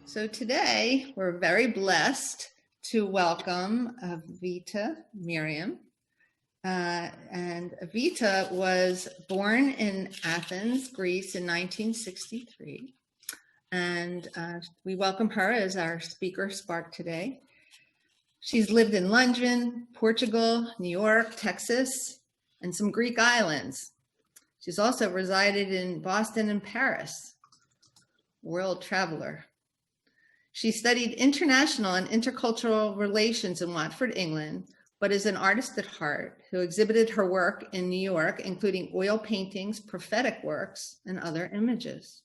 So today we're very blessed to welcome Evita Myriam. And Evita was born in Athens, Greece in 1963. And we welcome her as our speaker spark today. She's lived in London, Portugal, New York, Texas, and some Greek islands. She's also resided in Boston and Paris. World traveler. She studied international and intercultural relations in Watford, England, but is an artist at heart who exhibited her work in New York, including oil paintings, prophetic works, and other images.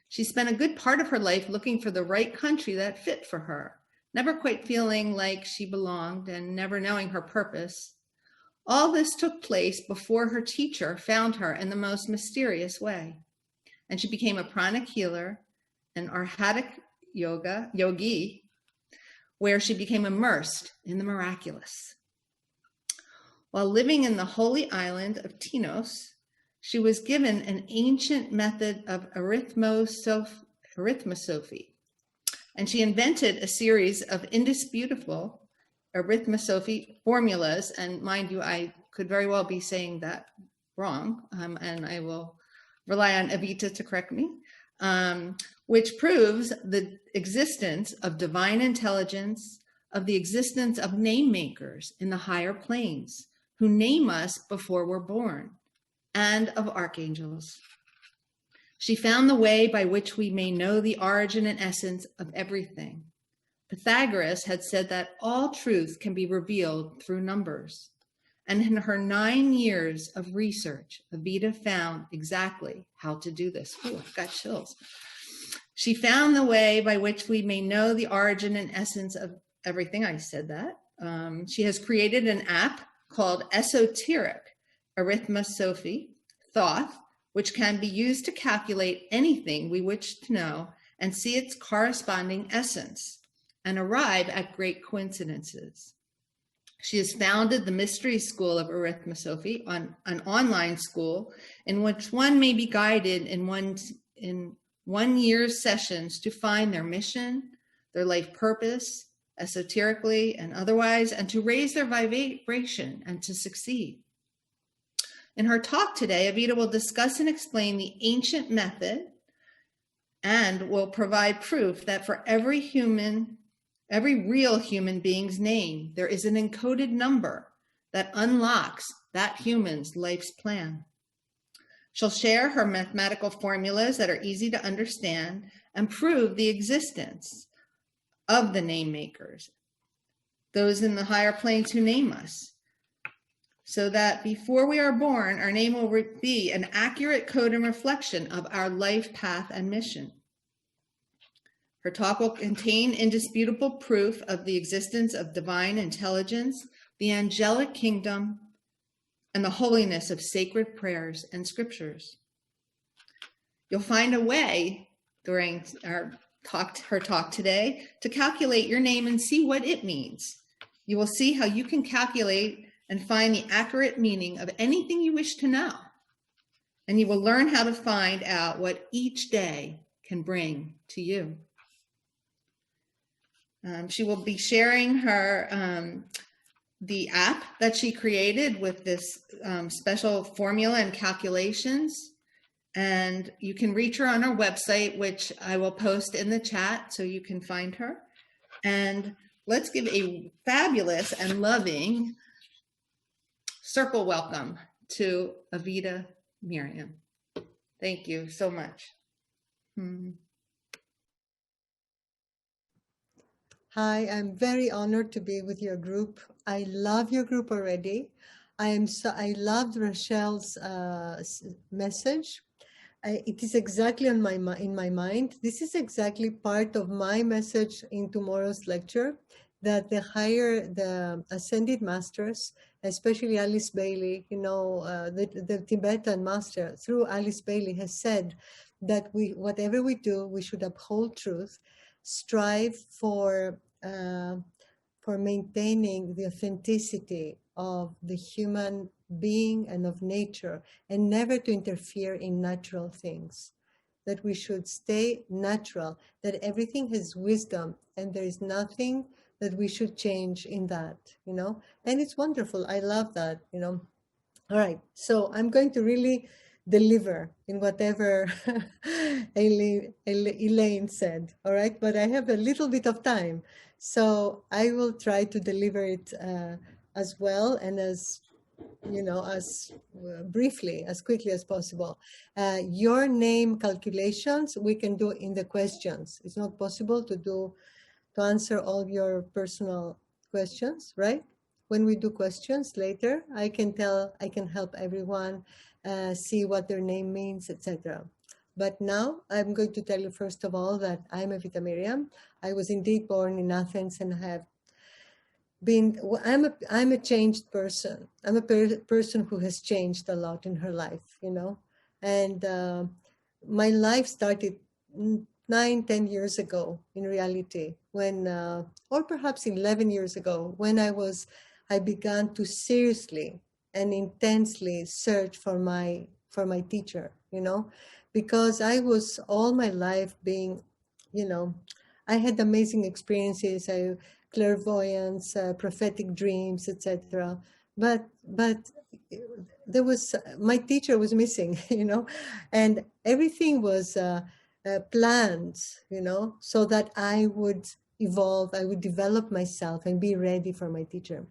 She spent a good part of her life looking for the right country that fit for her, never quite feeling like she belonged and never knowing her purpose. All this took place before her teacher found her in the most mysterious way, and she became a pranic healer, an arhatic yogi, where she became immersed in the miraculous. While living in the holy island of Tinos, she was given an ancient method of arithmosophy, and she invented a series of indisputable arithmosophy formulas. And mind you, I could very well be saying that wrong, and I will rely on Evita to correct me. Which proves the existence of divine intelligence, of the existence of name makers in the higher planes who name us before we're born, and of archangels. She found the way by which we may know the origin and essence of everything. Pythagoras had said that all truth can be revealed through numbers. And in her 9 years of research, Evita found exactly how to do this. Ooh, I've got chills. She found the way by which we may know the origin and essence of everything. I said that. She has created an app called Esoteric Arithmosophy, Thought, which can be used to calculate anything we wish to know and see its corresponding essence and arrive at great coincidences. She has founded the Mystery School of Arithmosophy, an online school in which one may be guided in 1 year's sessions to find their mission, their life purpose, esoterically and otherwise, and to raise their vibration and to succeed. In her talk today, Evita will discuss and explain the ancient method and will provide proof that for every real human being's name, there is an encoded number that unlocks that human's life's plan. She'll share her mathematical formulas that are easy to understand and prove the existence of the name makers, those in the higher planes who name us, so that before we are born, our name will be an accurate code and reflection of our life path and mission. Her talk will contain indisputable proof of the existence of divine intelligence, the angelic kingdom, and the holiness of sacred prayers and scriptures. You'll find a way during her talk today to calculate your name and see what it means. You will see how you can calculate and find the accurate meaning of anything you wish to know. And you will learn how to find out what each day can bring to you. She will be sharing her the app that she created with this special formula and calculations. And you can reach her on her website, which I will post in the chat so you can find her. And let's give a fabulous and loving circle welcome to Evita Myriam. Thank you so much. Hi, I'm very honored to be with your group. I love your group already. I loved Rachel's message. It is exactly in my mind. This is exactly part of my message in tomorrow's lecture, that the ascended masters, especially Alice Bailey, the Tibetan master through Alice Bailey has said that whatever we do, we should uphold truth, strive for maintaining the authenticity of the human being and of nature, and never to interfere in natural things. that we should stay natural, that everything has wisdom, and there is nothing that we should change in that, you know. And it's wonderful. I love that, you know. All right, so I'm going to really deliver in whatever Elaine said, all right? But I have a little bit of time, so I will try to deliver it as well and as, you know, as briefly, as quickly as possible. Your name calculations, we can do in the questions. It's not possible to answer all your personal questions, right? When we do questions later, I can help everyone see what their name means, etc. But now I'm going to tell you first of all that I'm Evita Myriam. I was indeed born in Athens and have been, I'm a changed person. I'm a person who has changed a lot in her life, you know. And my life started 9-10 years ago in reality, when or perhaps 11 years ago, when I began to seriously and intensely search for my teacher, you know, because I was all my life being, you know, I had amazing experiences, clairvoyance, prophetic dreams, etc. But there was, my teacher was missing, you know, and everything was planned, you know, so that I would evolve, I would develop myself and be ready for my teacher.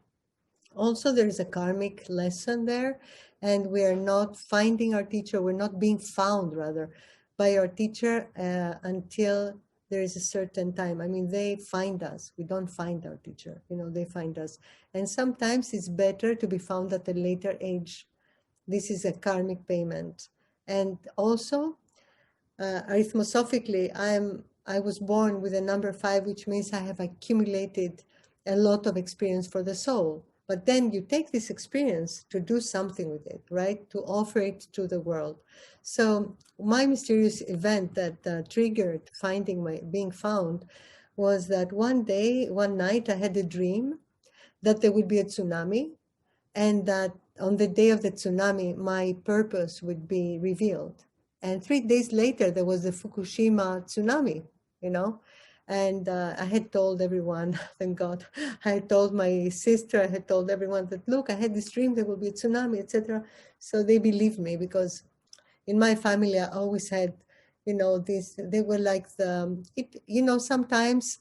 Also, there is a karmic lesson there, and we are not finding our teacher, we're not being found rather by our teacher until there is a certain time. I mean, they find us, we don't find our teacher, you know, they find us. And sometimes it's better to be found at a later age. This is a karmic payment. And also, arithmosophically, I was born with a number 5, which means I have accumulated a lot of experience for the soul. But then you take this experience to do something with it, right? To offer it to the world. So my mysterious event that triggered being found was that one night, I had a dream that there would be a tsunami, and that on the day of the tsunami, my purpose would be revealed. And 3 days later, there was the Fukushima tsunami, you know. And I had told everyone, thank God, I had told my sister, I had told everyone that, look, I had this dream, there will be a tsunami, etc. So they believed me, because in my family, I always had, you know, they were like you know, sometimes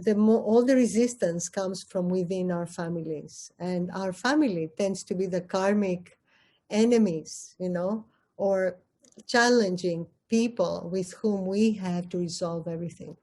all the resistance comes from within our families. And our family tends to be the karmic enemies, you know, or challenging people with whom we have to resolve everything.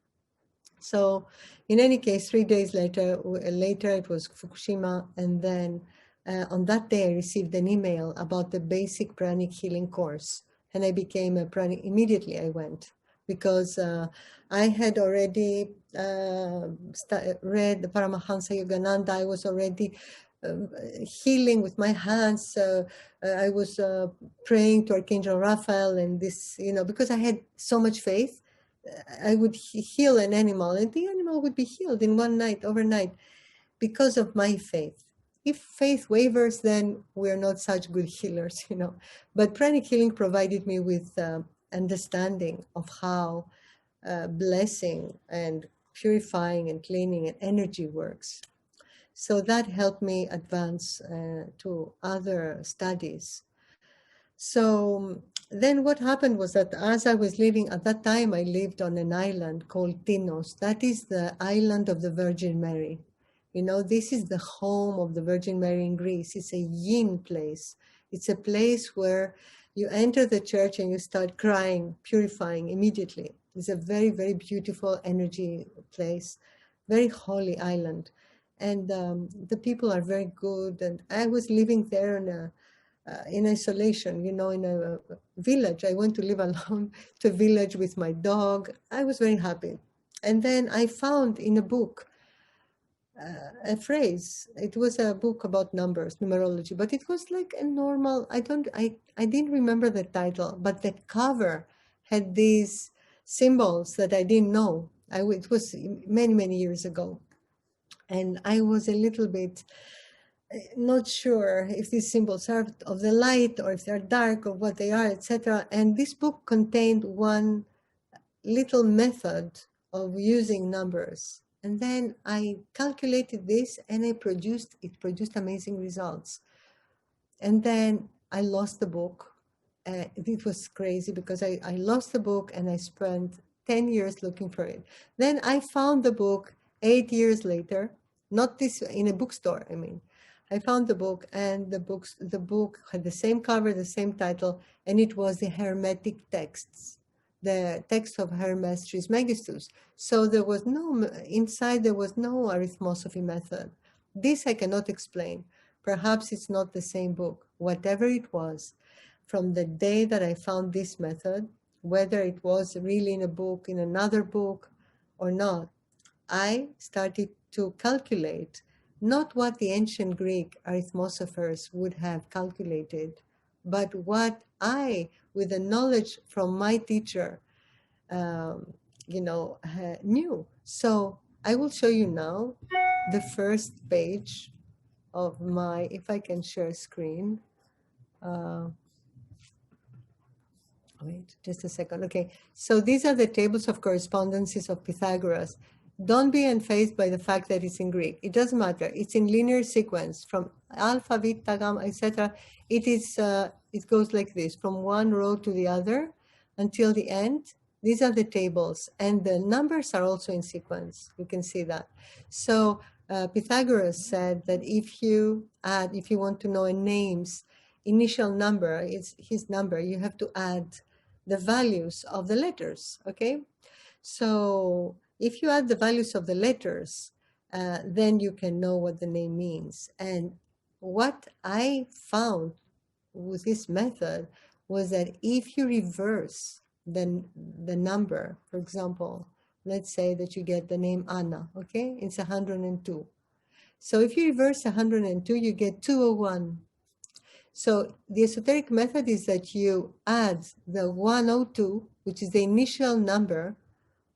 So in any case, 3 days later it was Fukushima. And then on that day, I received an email about the basic pranic healing course. And I became a pranic, immediately I went, because I had already read the Paramahansa Yogananda. I was already healing with my hands. I was praying to Archangel Raphael, and this, you know, because I had so much faith, I would heal an animal, and the animal would be healed in one night, overnight, because of my faith. If faith wavers, then we're not such good healers, you know. But pranic healing provided me with understanding of how blessing and purifying and cleaning and energy works. So that helped me advance to other studies. So then what happened was that as I was living, at that time I lived on an island called Tinos. That is the island of the Virgin Mary. You know, this is the home of the Virgin Mary in Greece. It's a yin place. It's a place where you enter the church and you start crying, purifying immediately. It's a very, very beautiful energy place, very holy island. And the people are very good. And I was living there in isolation, you know, in a village. I went to live alone to a village with my dog. I was very happy. And then I found in a book a phrase. It was a book about numbers, numerology, but it was like a normal, I didn't remember the title, but the cover had these symbols that I didn't know. It was many, many years ago. And I was a little bit not sure if these symbols are of the light or if they're dark or what they are, etc. And this book contained one little method of using numbers. And then I calculated this and it produced amazing results. And then I lost the book. It was crazy because I lost the book and I spent 10 years looking for it. Then I found the book 8 years later, not this in a bookstore, I mean. I found the book and the book had the same cover, the same title, and it was the Hermetic texts, the text of Hermes Trismegistus. So there was inside there was no arithmosophy method. This I cannot explain. Perhaps it's not the same book. Whatever it was, from the day that I found this method, whether it was really in a book, in another book or not, I started to calculate not what the ancient Greek arithmosophers would have calculated, but what I, with the knowledge from my teacher, knew. So I will show you now the first page of my, if I can share screen. Wait, just a second. Okay, so these are the tables of correspondences of Pythagoras. Don't be unfazed by the fact that it's in Greek. It doesn't matter. It's in linear sequence from alpha, beta, gamma, etc. It goes like this, from one row to the other until the end. These are the tables, and the numbers are also in sequence. You can see that. So Pythagoras said that if you want to know a name's initial number, it's his number, you have to add the values of the letters, okay? So if you add the values of the letters, then you can know what the name means. And what I found with this method was that if you reverse the number, for example, let's say that you get the name Anna, okay? It's 102. So if you reverse 102, you get 201. So the esoteric method is that you add the 102, which is the initial number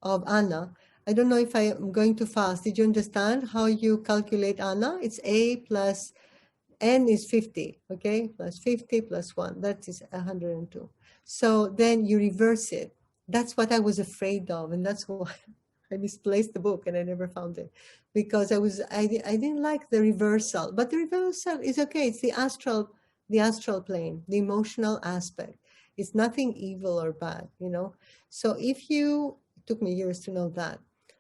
of Anna. I don't know if I am going too fast. Did you understand how you calculate Anna? It's A plus N is 50, okay? Plus 50 plus 1, that is 102. So then you reverse it. That's what I was afraid of, and that's why I misplaced the book and I never found it, because I didn't like the reversal. But the reversal is okay. It's the astral plane, the emotional aspect. It's nothing evil or bad, you know. So it took me years to know that.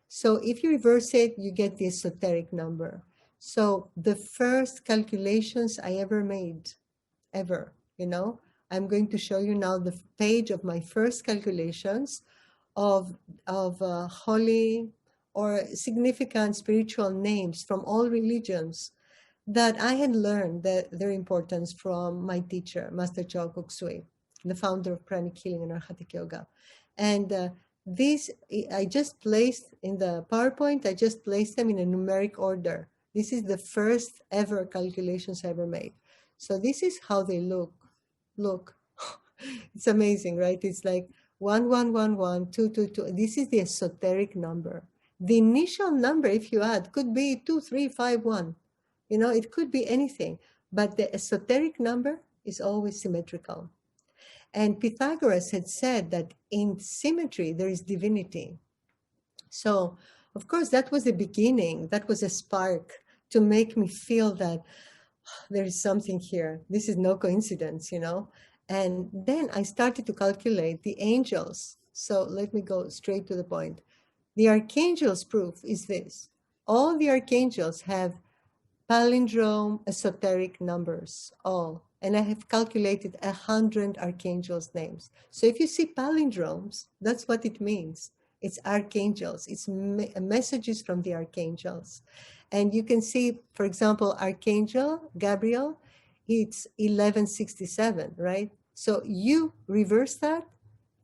So if you reverse it, you get the esoteric number. So the first calculations I ever made, you know, I'm going to show you now the page of my first calculations of holy or significant spiritual names from all religions that I had learned their importance from my teacher, Master Choa Kok Sui, the founder of pranic healing and Arhatic Yoga. And these, I just placed in the PowerPoint, I just placed them in a numeric order. This is the first ever calculations I ever made. So this is how they look. Look, it's amazing, right? It's like 1, 1, 1, 1, 2, 2, 2. This is the esoteric number. The initial number, if you add, could be 2, 3, 5, 1. You know, it could be anything, but the esoteric number is always symmetrical. And Pythagoras had said that in symmetry, there is divinity. So, of course, that was the beginning. That was a spark to make me feel that there is something here. This is no coincidence, you know. And then I started to calculate the angels. So let me go straight to the point. The archangels' proof is this. All the archangels have palindrome esoteric numbers, all. And I have calculated 100 archangels' names. So if you see palindromes, that's what it means. It's archangels. It's messages from the archangels. And you can see, for example, Archangel Gabriel, it's 1167, right? So you reverse that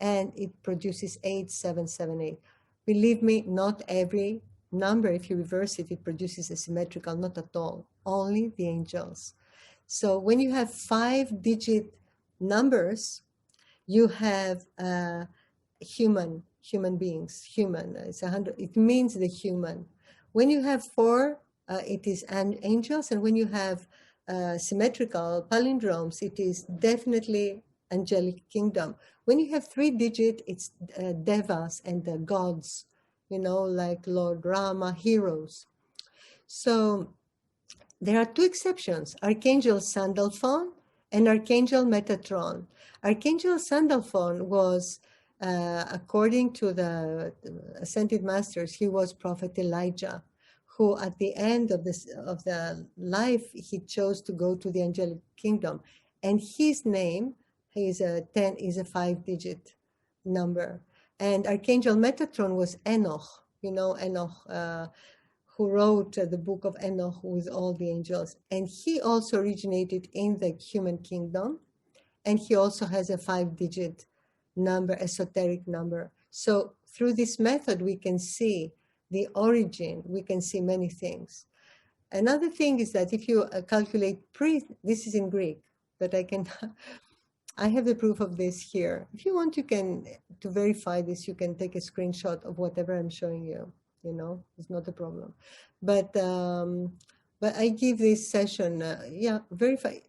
and it produces 8778. Believe me, not every number, if you reverse it, it produces a symmetrical, not at all, only the angels. So when you have 5-digit numbers, you have human beings, human, it's 100, it means the human. When you have 4 it is angels. And when you have symmetrical palindromes, it is definitely angelic kingdom. When you have 3-digit, it's devas and the gods, you know, like Lord Rama, heroes. So there are 2 exceptions, Archangel Sandalphon and Archangel Metatron. Archangel Sandalphon was, according to the Ascended Masters, he was Prophet Elijah, who at the end of the life, he chose to go to the angelic kingdom. And his name is a 5-digit number. And Archangel Metatron was Enoch, you know, Enoch, who wrote the book of Enoch with all the angels. And he also originated in the human kingdom. And he also has a 5-digit number, esoteric number. So through this method, we can see the origin, we can see many things. Another thing is that if you calculate this is in Greek, but I have the proof of this here. If you want, to verify this, you can take a screenshot of whatever I'm showing you. You know, it's not a problem. But I give this session, verify,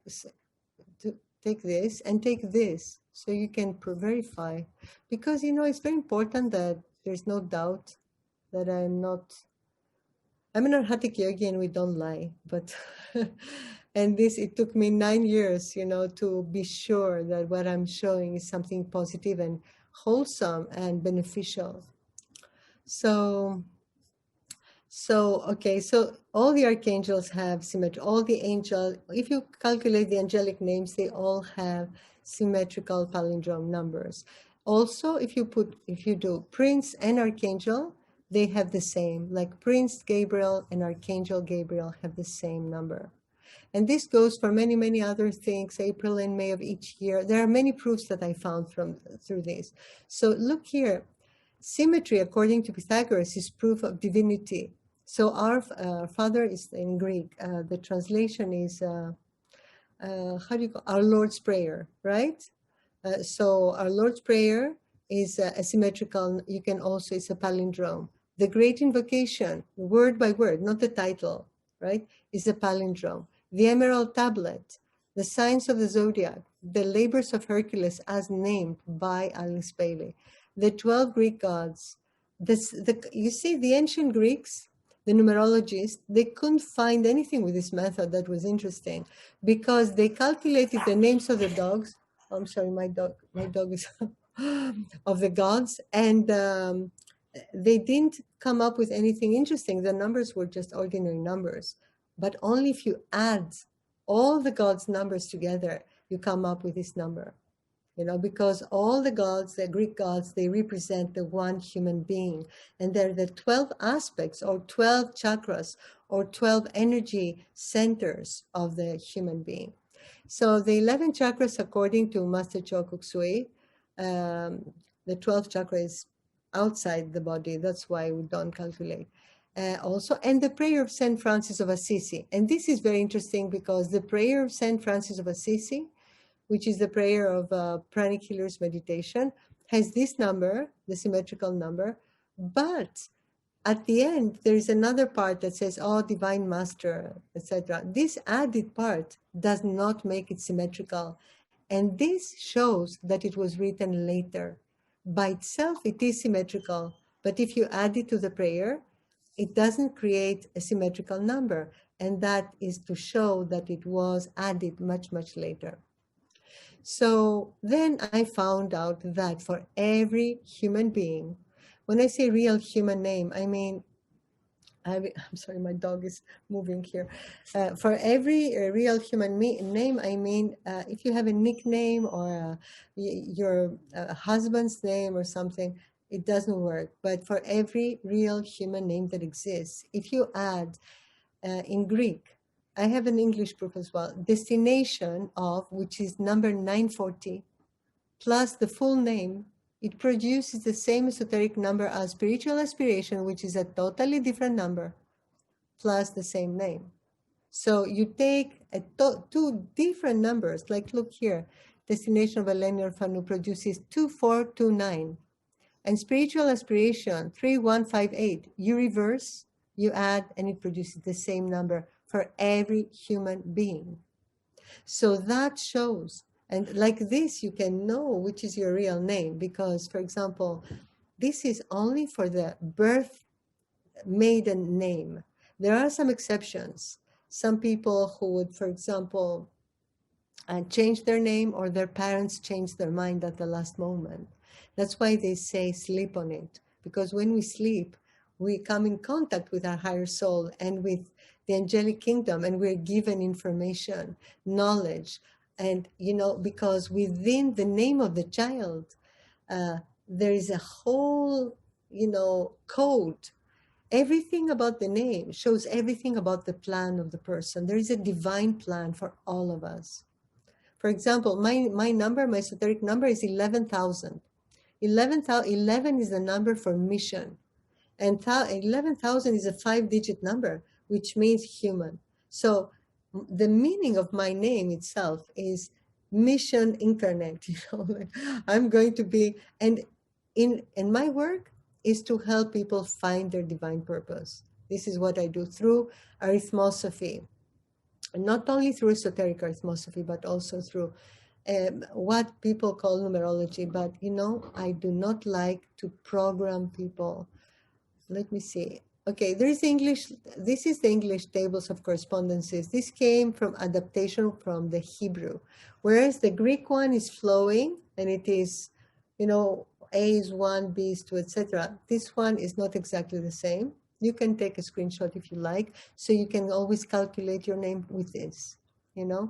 to take this and take this, so you can verify. Because, you know, it's very important that there's no doubt that I'm an arhatic yogi and we don't lie. But, and it took me 9 years, you know, to be sure that what I'm showing is something positive and wholesome and beneficial. So all the archangels have symmetry. All the angels, if you calculate the angelic names, they all have symmetrical palindrome numbers. Also, if you do Prince and Archangel, they have the same, like Prince Gabriel and Archangel Gabriel have the same number. And this goes for many, many other things, April and May of each year. There are many proofs that I found through this. So look here, symmetry, according to Pythagoras, is proof of divinity. So our Father is in Greek. The translation is, Our Lord's Prayer, right? So Our Lord's Prayer is a symmetrical, it's a palindrome. The Great Invocation, word by word, not the title, right, is a palindrome. The Emerald Tablet, the Signs of the Zodiac, the Labors of Hercules as named by Alice Bailey, the 12 Greek gods. You see, the ancient Greeks, the numerologists, they couldn't find anything with this method that was interesting, because they calculated the names of the dogs. I'm sorry, my dog is of the gods, and they didn't come up with anything interesting. The numbers were just ordinary numbers, but only if you add all the gods' numbers together, you come up with this number. You know, because all the gods, the Greek gods, they represent the one human being. And they're the 12 aspects or 12 chakras or 12 energy centers of the human being. So the 11 chakras, according to Master Choa Sui, the 12th chakra is outside the body. That's why we don't calculate. Also, and the prayer of Saint Francis of Assisi. And this is very interesting because the prayer of Saint Francis of Assisi, which is the prayer of pranic healer's meditation, has this number, the symmetrical number, but at the end, there is another part that says, oh, Divine Master, etc. This added part does not make it symmetrical. And this shows that it was written later. By itself, it is symmetrical, but if you add it to the prayer, it doesn't create a symmetrical number. And that is to show that it was added much, much later. So then I found out that for every human being, when I say real human name, I mean, I'm sorry, my dog is moving here. For every real human name, I mean, if you have a nickname or your husband's name or something, it doesn't work. But for every real human name that exists, if you add in Greek, I have an English proof as well, destination of, which is number 940, plus the full name, it produces the same esoteric number as spiritual aspiration, which is a totally different number, plus the same name. So you take two different numbers, like look here, destination of Eleni Orphanou produces 2429, and spiritual aspiration 3158. You reverse, you add, and it produces the same number for every human being. So that shows, and like this, you can know which is your real name, because, for example, this is only for the birth maiden name. There are some exceptions. Some people who would, for example, change their name, or their parents change their mind at the last moment. That's why they say sleep on it, because when we sleep, we come in contact with our higher soul and with the angelic kingdom, and we're given information, knowledge, and because within the name of the child, there is a whole code. Everything about the name shows everything about the plan of the person. There is a divine plan for all of us. For example, my number, my esoteric number is 11,000. 11 is the number for mission. And 11,000 is a 5-digit number, which means human. So the meaning of my name itself is mission incarnate. I'm going to be, and in my work is to help people find their divine purpose. This is what I do through arithmosophy. And not only through esoteric arithmosophy, but also through what people call numerology. But, I do not like to program people. Let me see. Okay, there is English. This is the English tables of correspondences. This came from adaptation from the Hebrew, whereas the Greek one is flowing, and it is, A is 1, B is 2, etc. This one is not exactly the same. You can take a screenshot if you like, so you can always calculate your name with this, or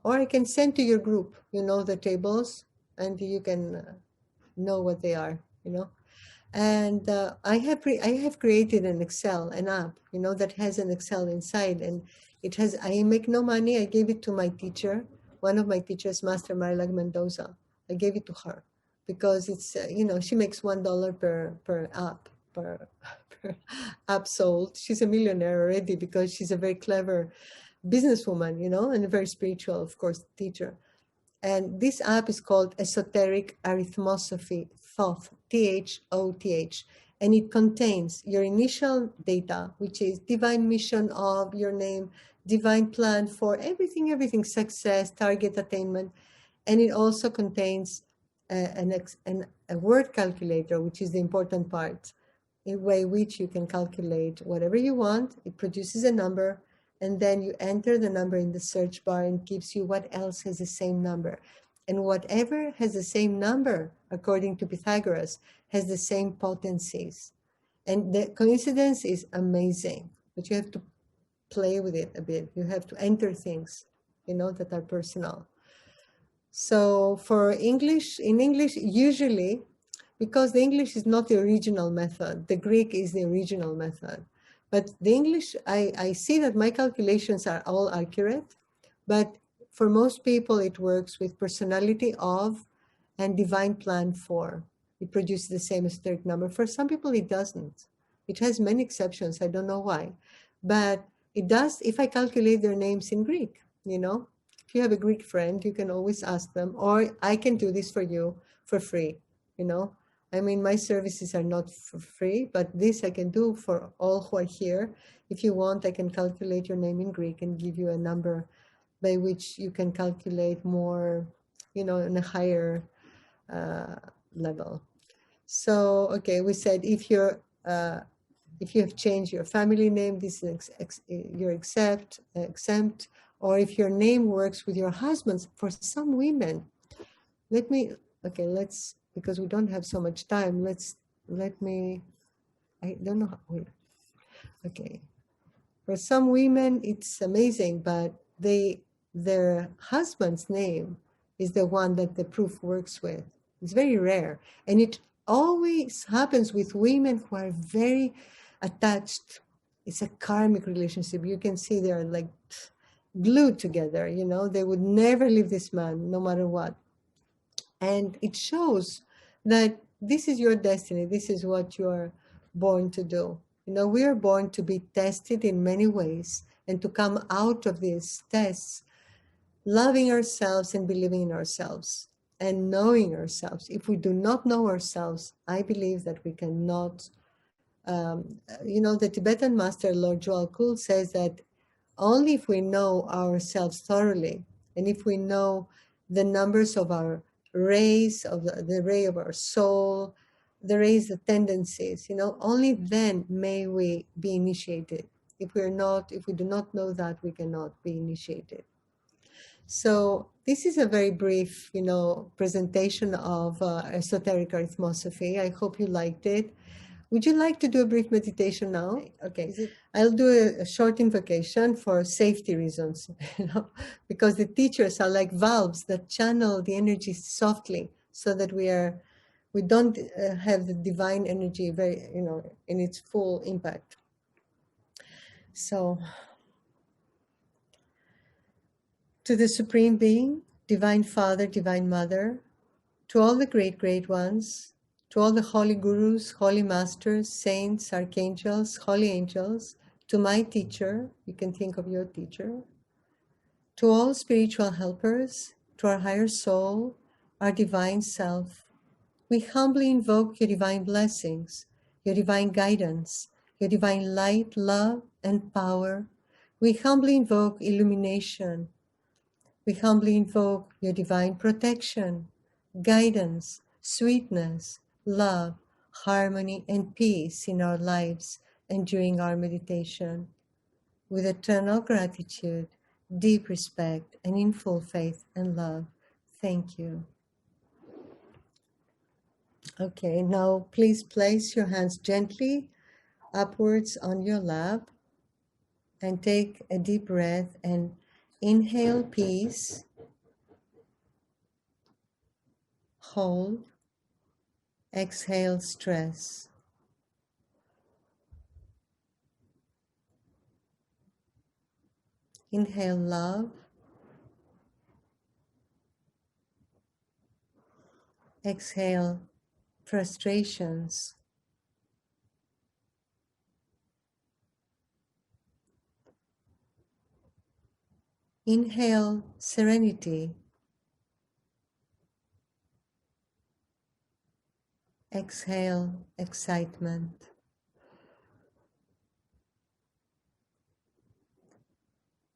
I can send to your group, the tables, and you can know what they are, And I have created an Excel, an app, that has an Excel inside, and it has. I make no money. I gave it to my teacher, one of my teachers, Master Marilag Mendoza. I gave it to her because it's she makes $1 per app per app sold. She's a millionaire already because she's a very clever businesswoman, and a very spiritual, of course, teacher. And this app is called Esoteric Arithmosophy, THOTH, THOTH. And it contains your initial data, which is divine mission of your name, divine plan for everything, success, target attainment. And it also contains a word calculator, which is the important part, in a way which you can calculate whatever you want. It produces a number, and then you enter the number in the search bar and gives you what else has the same number. And whatever has the same number, according to Pythagoras, has the same potencies. And the coincidence is amazing, but you have to play with it a bit. You have to enter things, that are personal. So for English, in English, usually, because the English is not the original method, the Greek is the original method. But the English, I see that my calculations are all accurate, but for most people, it works with personality of and divine plan for. It produces the same esoteric number. For some people, it doesn't. It has many exceptions. I don't know why. But it does if I calculate their names in Greek, If you have a Greek friend, you can always ask them, or I can do this for you for free, my services are not for free, but this I can do for all who are here. If you want, I can calculate your name in Greek and give you a number by which you can calculate more, in a higher level. So, okay, we said if you have changed your family name, this is you're exempt, or if your name works with your husband's. For some women, because we don't have so much time, I don't know. Okay. For some women, it's amazing, but their husband's name is the one that the proof works with. It's very rare. And it always happens with women who are very attached. It's a karmic relationship. You can see they're like glued together, They would never leave this man, no matter what. And it shows that this is your destiny. This is what you are born to do. We are born to be tested in many ways and to come out of these tests loving ourselves and believing in ourselves. and knowing ourselves. If we do not know ourselves, I believe that we cannot, the Tibetan master, Lord Jwal says that only if we know ourselves thoroughly, and if we know the numbers of our rays, of the ray of our soul, the rays, the tendencies, only then may we be initiated. If we do not know that, we cannot be initiated. So this is a very brief, presentation of esoteric arithmosophy. I hope you liked it. Would you like to do a brief meditation now? Okay. I'll do a short invocation for safety reasons, because the teachers are like valves that channel the energy softly so that we don't have the divine energy very, in its full impact. So, to the Supreme Being, Divine Father, Divine Mother, to all the great, great ones, to all the holy gurus, holy masters, saints, archangels, holy angels, to my teacher, you can think of your teacher, to all spiritual helpers, to our higher soul, our divine self, we humbly invoke your divine blessings, your divine guidance, your divine light, love, and power. We humbly invoke illumination. We humbly invoke your divine protection, guidance, sweetness, love, harmony, and peace in our lives and during our meditation. With eternal gratitude, deep respect, and in full faith and love. Thank you. Okay, now please place your hands gently upwards on your lap and take a deep breath and inhale peace, hold, exhale stress. Inhale love, exhale frustrations. Inhale serenity. Exhale excitement.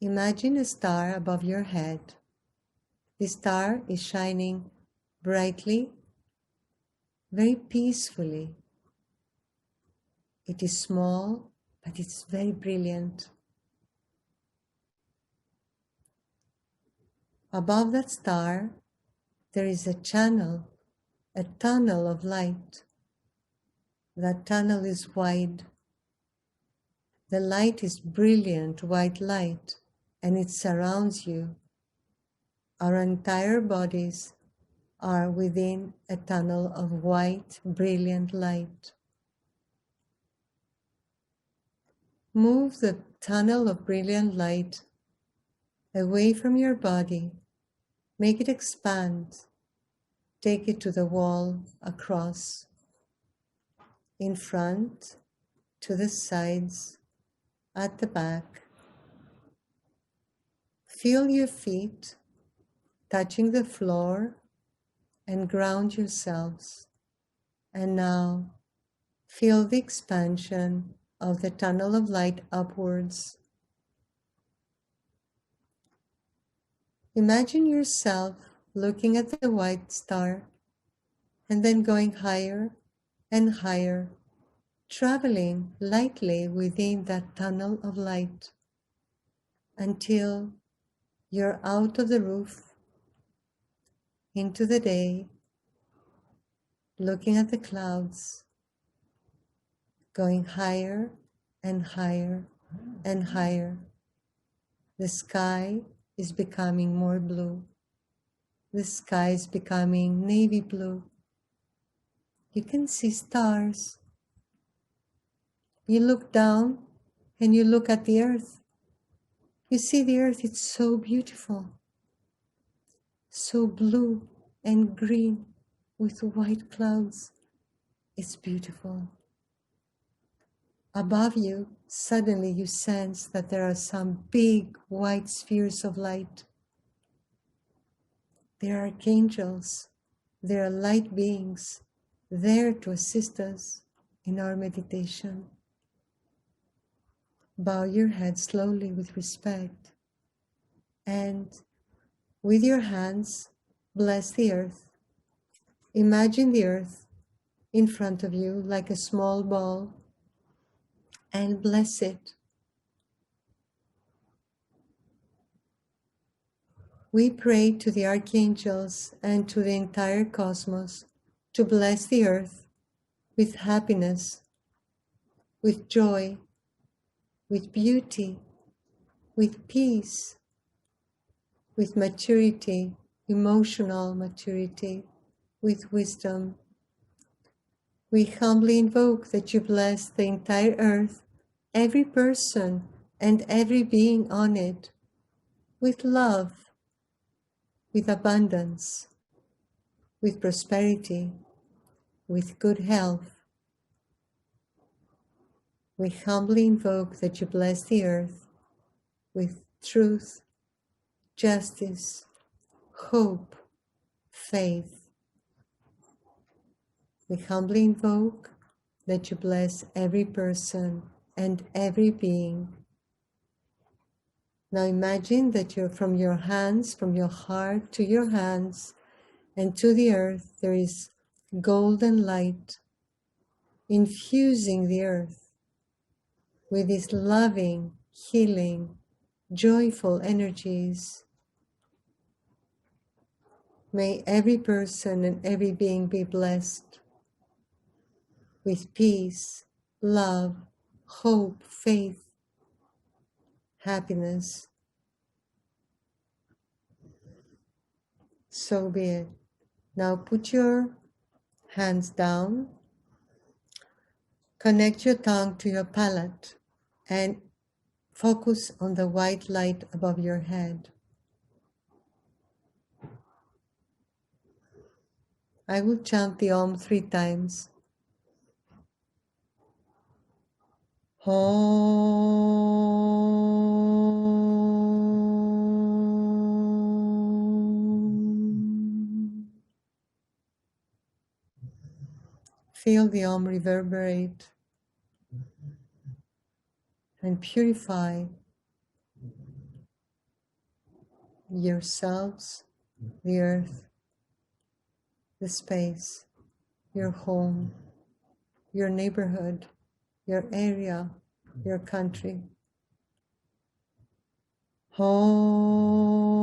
Imagine a star above your head. The star is shining brightly, very peacefully. It is small, but it's very brilliant. Above that star, there is a channel, a tunnel of light. That tunnel is wide. The light is brilliant white light, and it surrounds you. Our entire bodies are within a tunnel of white, brilliant light. Move the tunnel of brilliant light away from your body. Make it expand. Take it to the wall, across, in front, to the sides, at the back. Feel your feet touching the floor and ground yourselves. And now feel the expansion of the tunnel of light upwards. Imagine yourself looking at the white star and then going higher and higher, traveling lightly within that tunnel of light until you're out of the roof, into the day, looking at the clouds, going higher and higher and higher. The sky is becoming more blue. The sky is becoming navy blue. You can see stars. You look down and you look at the earth. You see the earth, it's so beautiful. So blue and green with white clouds. It's beautiful. Above you, suddenly you sense that there are some big white spheres of light. They are archangels. There are light beings there to assist us in our meditation. Bow your head slowly with respect, and with your hands, bless the earth. Imagine the earth in front of you like a small ball, and bless it. We pray to the archangels and to the entire cosmos to bless the earth with happiness, with joy, with beauty, with peace, with maturity, emotional maturity, with wisdom. We humbly invoke that you bless the entire earth, every person and every being on it, with love, with abundance, with prosperity, with good health. We humbly invoke that you bless the earth with truth, justice, hope, faith. We humbly invoke that you bless every person and every being. Now imagine that you're from your hands, from your heart to your hands and to the earth, there is golden light infusing the earth with these loving, healing, joyful energies. May every person and every being be blessed with peace, love, hope, faith, happiness. So be it. Now put your hands down, connect your tongue to your palate, and focus on the white light above your head. I will chant the Om 3 times. Om. Feel the Om reverberate and purify yourselves, the earth, the space, your home, your neighborhood, your area, your country. Om.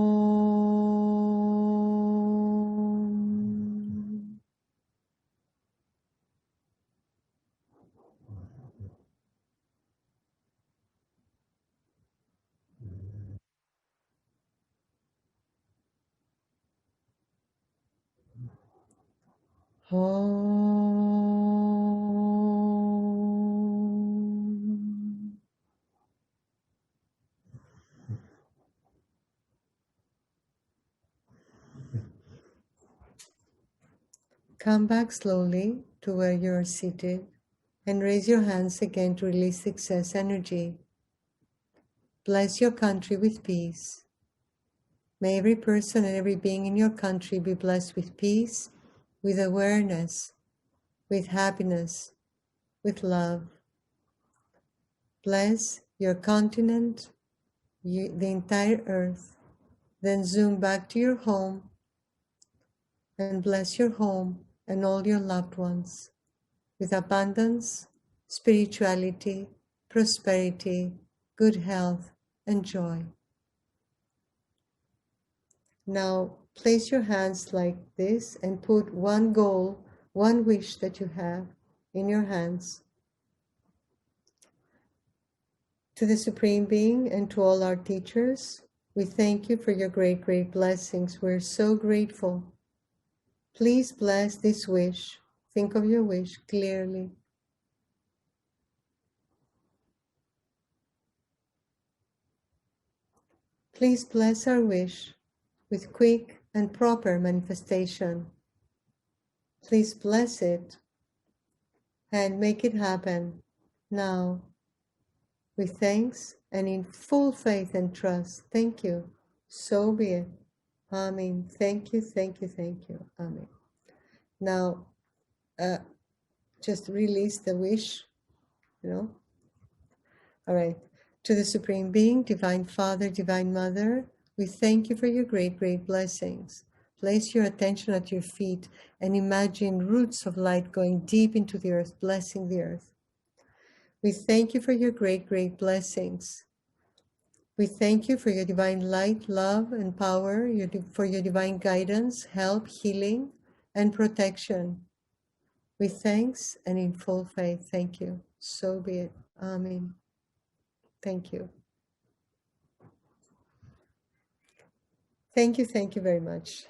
Om. Come back slowly to where you are seated and raise your hands again to release excess energy. Bless your country with peace. May every person and every being in your country be blessed with peace, with awareness, with happiness, with love. Bless your continent, the entire earth. Then zoom back to your home and bless your home and all your loved ones with abundance, spirituality, prosperity, good health, and joy. Now place your hands like this and put one goal, one wish that you have in your hands. To the Supreme Being and to all our teachers, we thank you for your great, great blessings. We're so grateful. Please bless this wish. Think of your wish clearly. Please bless our wish with quick and proper manifestation. Please bless it and make it happen now. With thanks and in full faith and trust. Thank you. So be it. Amen. Thank you, thank you, thank you. Amen. Now, just release the wish, All right. To the Supreme Being, Divine Father, Divine Mother, we thank you for your great, great blessings. Place your attention at your feet and imagine roots of light going deep into the earth, blessing the earth. We thank you for your great, great blessings. We thank you for your divine light, love, and power, for your divine guidance, help, healing, and protection. With thanks and in full faith, thank you. So be it. Amen. Thank you. Thank you very much.